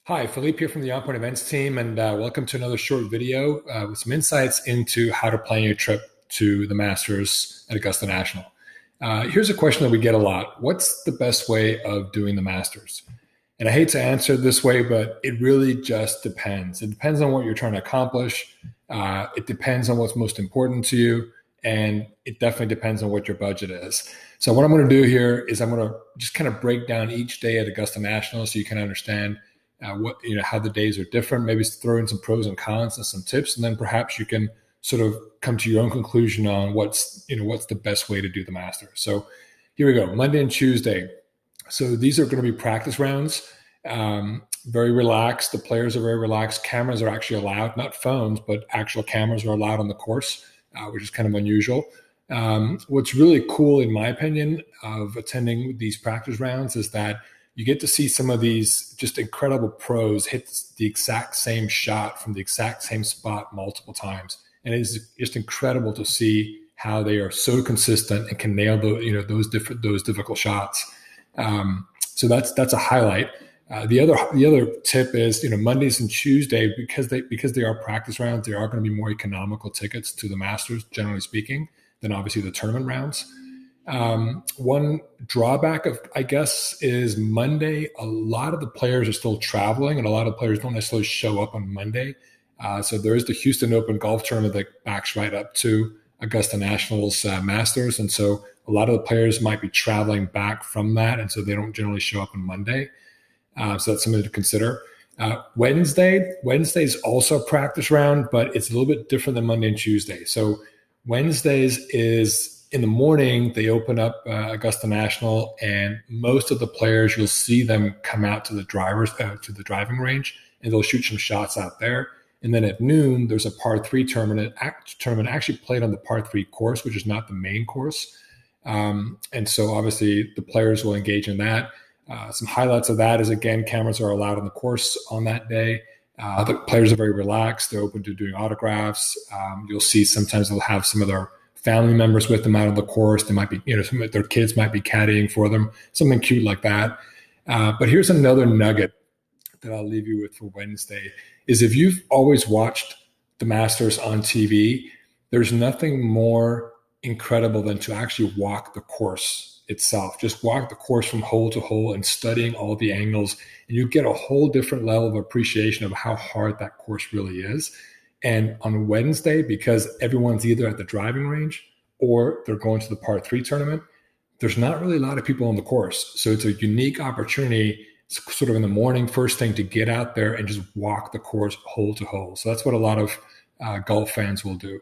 Hi, Philippe here from the On-Point Events team, and welcome to another short video with some insights into how to plan your trip to the Masters at Augusta National. Here's a question that we get a lot. What's the best way of doing the Masters? And I hate to answer it this way, but it really just depends. It depends on what you're trying to accomplish. It depends on what's most important to you, and it definitely depends on what your budget is. So what I'm going to do here is I'm going to just kind of break down each day at Augusta National so you can understand how the days are different, maybe throw in some pros and cons and some tips, and then perhaps you can sort of come to your own conclusion on what's the best way to do the Masters. So here we go, Monday and Tuesday. So these are going to be practice rounds, very relaxed. The players are very relaxed. Cameras are actually allowed, not phones, but actual cameras are allowed on the course, which is kind of unusual. What's really cool, in my opinion, of attending these practice rounds is that you get to see some of these just incredible pros hit the exact same shot from the exact same spot multiple times. And it is just incredible to see how they are so consistent and can nail those difficult shots. So that's a highlight. The other tip is, Mondays and Tuesday, because they are practice rounds, there are going to be more economical tickets to the Masters, generally speaking, than obviously the tournament rounds. One drawback I guess, is Monday. A lot of the players are still traveling, and a lot of players don't necessarily show up on Monday. So there is the Houston Open golf tournament that backs right up to Augusta National's Masters, and so a lot of the players might be traveling back from that, and so they don't generally show up on Monday. So that's something to consider. Wednesday is also a practice round, but it's a little bit different than Monday and Tuesday. So Wednesdays is in the morning, they open up Augusta National, and most of the players, you'll see them come out to the driving range, and they'll shoot some shots out there. And then at noon, there's a par 3 tournament actually played on the par 3 course, which is not the main course. And so obviously the players will engage in that. Some highlights of that is, again, cameras are allowed on the course on that day. The players are very relaxed. They're open to doing autographs. You'll see sometimes they'll have some of their family members with them out on the course. They might be, some of their kids might be caddying for them, something cute like that. But here's another nugget that I'll leave you with for Wednesday is, if you've always watched the Masters on TV, there's nothing more incredible than to actually walk the course itself. Just walk the course from hole to hole and studying all the angles, and you get a whole different level of appreciation of how hard that course really is. And on Wednesday, because everyone's either at the driving range or they're going to the par 3 tournament, there's not really a lot of people on the course. So it's a unique opportunity, sort of in the morning, first thing, to get out there and just walk the course hole to hole. So that's what a lot of golf fans will do.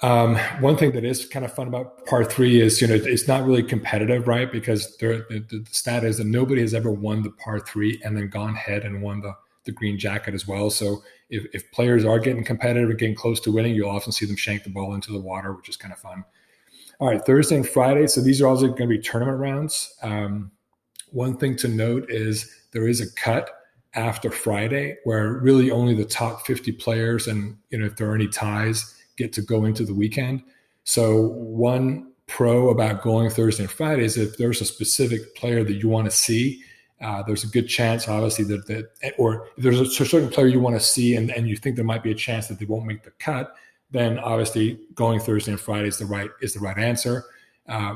One thing that is kind of fun about par 3 is, it's not really competitive, right? Because the stat is that nobody has ever won the par 3 and then gone ahead and won the green jacket as well. So if players are getting competitive and getting close to winning, you'll often see them shank the ball into the water, which is kind of fun. All right, Thursday and Friday. So these are also going to be tournament rounds. One thing to note is there is a cut after Friday where really only the top 50 players, and if there are any ties, get to go into the weekend. So one pro about going Thursday and Friday is, if there's a specific player that you want to see, there's a good chance, obviously, or if there's a certain player you want to see and you think there might be a chance that they won't make the cut, then obviously going Thursday and Friday is the right answer.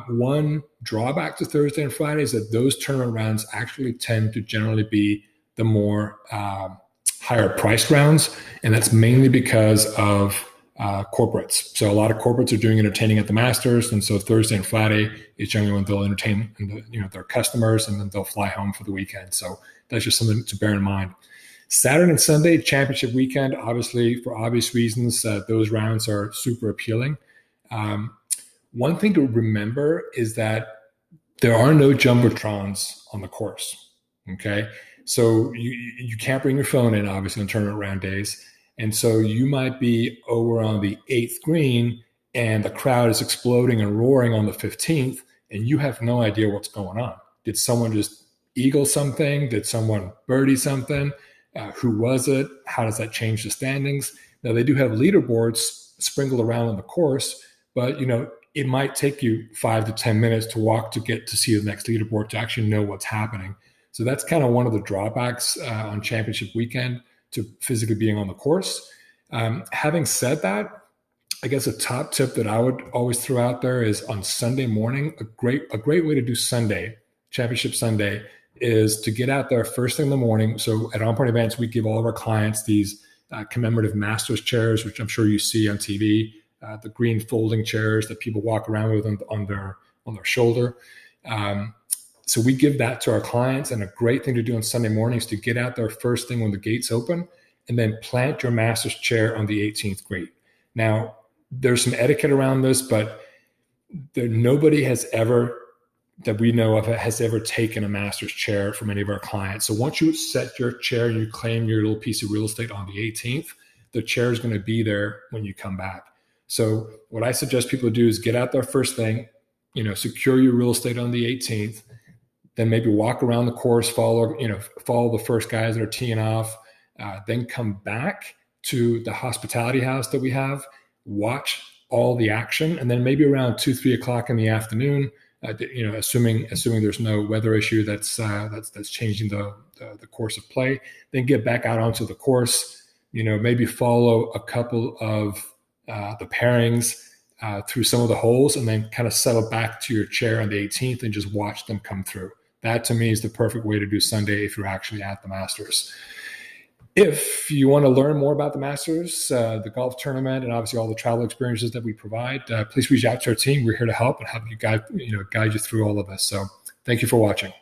One drawback to Thursday and Friday is that those tournament rounds actually tend to generally be the more higher priced rounds, and that's mainly because of corporates. So a lot of corporates are doing entertaining at the Masters, and so Thursday and Friday is generally when they'll entertain their customers, and then they'll fly home for the weekend. So that's just something to bear in mind. Saturday and Sunday, championship weekend, obviously for obvious reasons, those rounds are super appealing. One thing to remember is that there are no jumbotrons on the course. Okay, so you can't bring your phone in, obviously, on tournament round days. And so you might be over on the 8th green and the crowd is exploding and roaring on the 15th, and you have no idea what's going on. Did someone just eagle something? Did someone birdie something? Who was it? How does that change the standings? Now, they do have leaderboards sprinkled around on the course, but it might take you 5 to 10 minutes to walk to get to see the next leaderboard to actually know what's happening. So that's kind of one of the drawbacks on championship weekend to physically being on the course. Having said that, I guess a top tip that I would always throw out there is on Sunday morning, a great way to do Sunday, championship Sunday, is to get out there first thing in the morning. So at On Point Events, we give all of our clients these commemorative Masters chairs, which I'm sure you see on TV, the green folding chairs that people walk around with on their shoulder. So we give that to our clients, and a great thing to do on Sunday morning is to get out there first thing when the gates open, and then plant your Masters chair on the 18th green. Now, there's some etiquette around this, but nobody has ever, that we know of, has ever taken a Masters chair from any of our clients. So once you set your chair and you claim your little piece of real estate on the 18th, the chair is going to be there when you come back. So what I suggest people do is get out there first thing, secure your real estate on the 18th, then maybe walk around the course, follow the first guys that are teeing off, then come back to the hospitality house that we have, watch all the action, and then maybe around 2-3 o'clock in the afternoon, assuming there's no weather issue that's changing the course of play, then get back out onto the course. Maybe follow a couple of the pairings through some of the holes, and then kind of settle back to your chair on the 18th and just watch them come through. That to me is the perfect way to do Sunday if you're actually at the Masters. If you want to learn more about the Masters, the golf tournament, and obviously all the travel experiences that we provide, please reach out to our team. We're here to help and help you guide you through all of this. So thank you for watching.